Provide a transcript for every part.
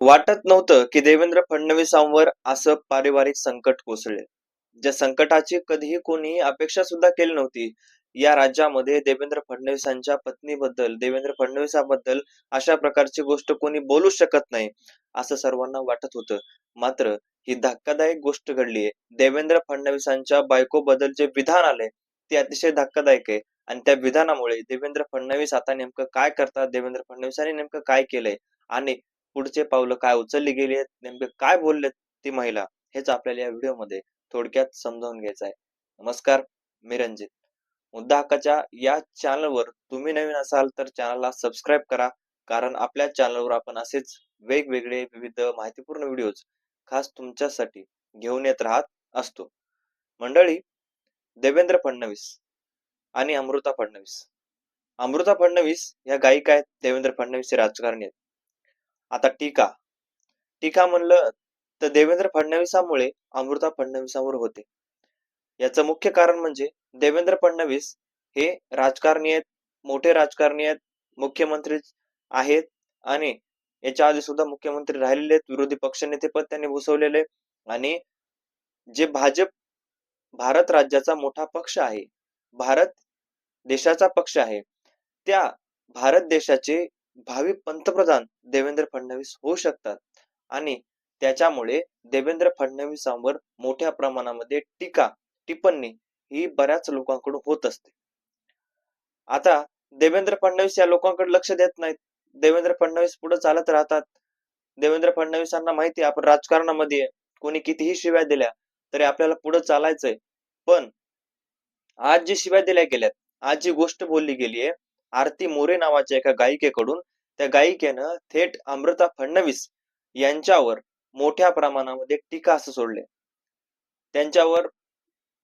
वाटत नव्हतं की देवेंद्र फडणवीसांवर असं पारिवारिक संकट कोसळेल. ज्या संकटाची कधीही कोणीही अपेक्षा सुद्धा केली नव्हती. या राज्यामध्ये देवेंद्र फडणवीसांच्या पत्नीबद्दल, देवेंद्र फडणवीसांबद्दल अशा प्रकारची गोष्ट कोणी बोलू शकत नाही, असं सर्वांना वाटत होतं. मात्र ही धक्कादायक गोष्ट घडली आहे. देवेंद्र फडणवीसांच्या बायकोबद्दल जे विधान आलंय, ते अतिशय धक्कादायक आहे. आणि त्या विधानामुळे देवेंद्र फडणवीस आता नेमकं काय करतात, देवेंद्र फडणवीसांनी नेमकं काय केलंय आणि पुढचे पावलं काय उचलली गेली आहेत, नेमके काय बोललेत ती महिला, हेच आपल्याला या व्हिडिओमध्ये थोडक्यात समजावून घ्यायचं आहे. नमस्कार, मी रणजित. मुद्दा हक्काच्या या चॅनलवर तुम्ही नवीन असाल तर चॅनलला सबस्क्राईब करा, कारण आपल्या चॅनलवर आपण असेच वेगवेगळे विविध माहितीपूर्ण व्हिडिओज खास तुमच्यासाठी घेऊन येत राहत असतो. मंडळी, देवेंद्र फडणवीस आणि अमृता फडणवीस. अमृता फडणवीस या गायिका आहेत, देवेंद्र फडणवीस हे राजकारणी आहेत. आता टीका टीका म्हणलं तर देवेंद्र फडणवीसांमुळे अमृता फडणवीसांवर होते. याचं मुख्य कारण म्हणजे देवेंद्र फडणवीस हे राजकारणी आहेत, मोठे राजकारणी आहेत, मुख्यमंत्री आहेत आणि याच्या आधी सुद्धा मुख्यमंत्री राहिलेले आहेत, विरोधी पक्षनेते पद त्यांनी भूषवलेले आणि जे भाजप भारत राज्याचा मोठा पक्ष आहे, भारत देशाचा पक्ष आहे, त्या भारत देशाचे भावी पंतप्रधान देवेंद्र फडणवीस होऊ शकतात आणि त्याच्यामुळे देवेंद्र फडणवीसांवर मोठ्या प्रमाणामध्ये टीका टिप्पणी ही बऱ्याच लोकांकडून होत असते. आता देवेंद्र फडणवीस या लोकांकडे लक्ष देत नाहीत. देवेंद्र फडणवीस पुढे चालत राहतात. देवेंद्र फडणवीसांना माहिती आहे आपण राजकारणामध्ये कोणी कितीही शिव्या दिल्या तरी आपल्याला पुढे चालायचंय. पण आज जी शिव्या दिल्या गेल्यात, आज जी गोष्ट बोलली गेली आहे, आरती मोरे नावाच्या एका गायिकेकडून, त्या गायिकेनं थेट अमृता फडणवीस यांच्यावर मोठ्या प्रमाणामध्ये टीका असं सोडले. त्यांच्यावर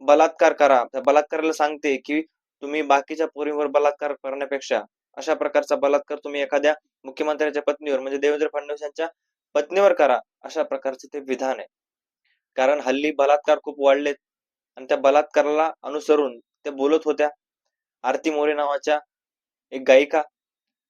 बलात्कार करा, त्या बलात्काराला सांगते की तुम्ही बाकीच्या पोरींवर बलात्कार करण्यापेक्षा अशा प्रकारचा बलात्कार तुम्ही एखाद्या मुख्यमंत्र्याच्या पत्नीवर म्हणजे देवेंद्र फडणवीस यांच्या पत्नीवर करा, अशा प्रकारचं ते विधान आहे. कारण हल्ली बलात्कार खूप वाढलेत आणि त्या बलात्काराला अनुसरून ते बोलत होत्या, आरती मोरे नावाच्या एक गायिका.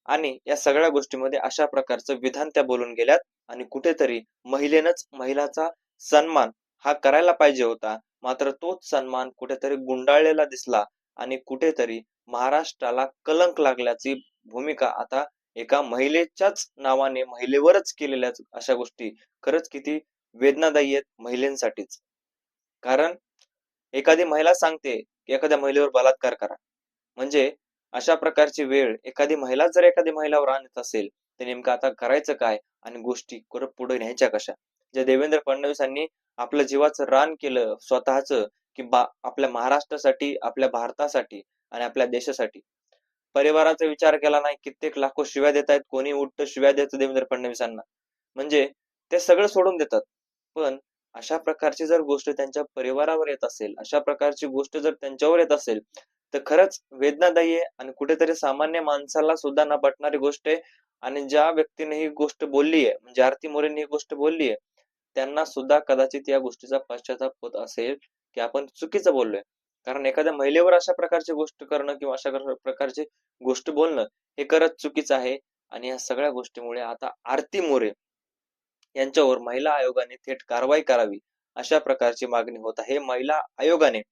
आणि या सगळ्या गोष्टीमध्ये अशा प्रकारचं विधान त्या बोलून गेल्यात आणि कुठेतरी महिलेनंच महिलाचा सन्मान हा करायला पाहिजे होता, मात्र तोच सन्मान कुठेतरी गुंडाळलेला दिसला आणि कुठेतरी महाराष्ट्राला कलंक लागल्याची भूमिका आता एका महिलेच्याच नावाने महिलेवरच केलेल्या अशा गोष्टी खरंच किती वेदनादायी आहेत महिलांसाठीच. कारण एखादी महिला सांगते की एखाद्या महिलेवर बलात्कार करा, म्हणजे अशा प्रकारची वेळ एखादी महिला जर एखादी महिलावर आणत असेल तर नेमकं आता करायचं काय आणि गोष्टी परत पुढे न्यायच्या कशा. जे देवेंद्र फडणवीसांनी आपलं जीवाचं रान केलं स्वतःच की आपल्या महाराष्ट्रासाठी, आपल्या भारतासाठी आणि आपल्या देशासाठी. परिवाराचा विचार केला नाही, कित्येक लाखो शिव्या देत आहेत, कोणी उलट शिव्या देतं देवेंद्र फडणवीसांना, म्हणजे ते सगळं सोडून देतात. पण अशा प्रकारची जर गोष्ट त्यांच्या परिवारावर येत असेल, अशा प्रकारची गोष्ट जर त्यांच्यावर येत असेल तर खरंच वेदनादायी आहे आणि कुठेतरी सामान्य माणसाला सुद्धा न पटणारी गोष्ट आहे. आणि ज्या व्यक्तीने ही गोष्ट बोलली आहे म्हणजे आरती मोरेंनी ही गोष्ट बोलली आहे, त्यांना सुद्धा कदाचित या गोष्टीचा पश्चाताप होत असेल की आपण चुकीचं बोललोय. कारण एखाद्या महिलेवर अशा प्रकारची गोष्ट करणं किंवा अशा प्रकारची गोष्ट बोलणं हे खरंच चुकीचं आहे. आणि या सगळ्या गोष्टीमुळे आता आरती मोरे यांच्यावर महिला आयोगाने थेट कारवाई करावी अशा प्रकारची मागणी होत आहे. महिला आयोगाने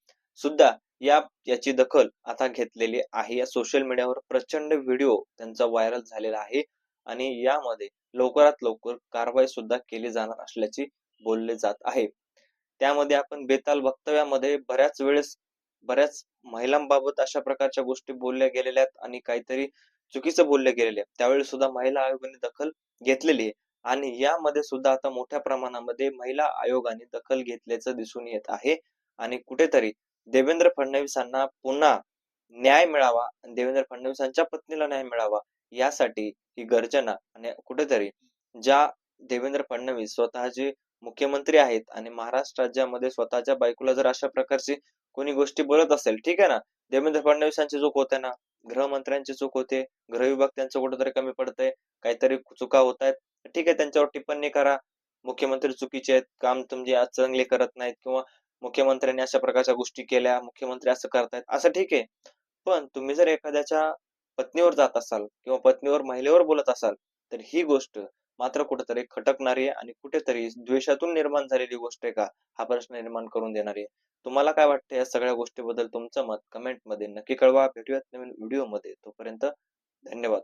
सुद्धा याची दखल आता घेतलेली आहे. या सोशल मीडियावर प्रचंड व्हिडिओ त्यांचा व्हायरल झालेला आहे आणि यामध्ये लवकरात लवकर कारवाई सुद्धा केली जाणार असल्याची बोलले जात आहे. त्यामध्ये आपण बेताल वक्तव्यामध्ये बऱ्याच वेळेस बऱ्याच महिलांबाबत अशा प्रकारच्या गोष्टी बोलल्या गेलेल्या आहेत आणि काहीतरी चुकीचं बोलले गेलेले आहे. त्यावेळी सुद्धा महिला आयोगाने दखल घेतलेली आहे आणि यामध्ये सुद्धा आता मोठ्या प्रमाणामध्ये महिला आयोगाने दखल घेतल्याचं दिसून येत आहे. आणि कुठेतरी देवेंद्र फडणवीसांना पुन्हा न्याय मिळावा आणि देवेंद्र फडणवीसांच्या पत्नीला न्याय मिळावा यासाठी ही गर्जना. आणि कुठेतरी ज्या देवेंद्र फडणवीस स्वतःचे मुख्यमंत्री आहेत आणि महाराष्ट्र राज्यामध्ये स्वतःच्या बायकोला जर अशा प्रकारची कोणी गोष्टी बोलत असेल, ठीक आहे ना, देवेंद्र फडणवीसांची चूक होते ना, गृहमंत्र्यांची चूक होते, गृहविभाग त्यांचं कुठेतरी कमी पडतंय, काहीतरी चुका होत आहेत, ठीक आहे, त्यांच्यावर टिप्पणी करा. मुख्यमंत्री चुकीचे आहेत, काम तुमचे आज चांगले करत नाहीत किंवा मुख्यमंत्र्यांनी अशा प्रकारच्या गोष्टी केल्या, मुख्यमंत्री असं करतायत, असं ठीक आहे. पण तुम्ही जर एखाद्याच्या पत्नीवर जात असाल किंवा पत्नीवर महिलेवर बोलत असाल तर ही गोष्ट मात्र कुठेतरी खटकणारी आणि कुठेतरी द्वेषातून निर्माण झालेली गोष्ट आहे का? हा प्रश्न निर्माण करून देणारी आहे. तुम्हाला काय वाटतं या सगळ्या गोष्टीबद्दल तुमचं मत कमेंटमध्ये नक्की कळवा. भेटूयात नवीन व्हिडिओमध्ये. तोपर्यंत धन्यवाद.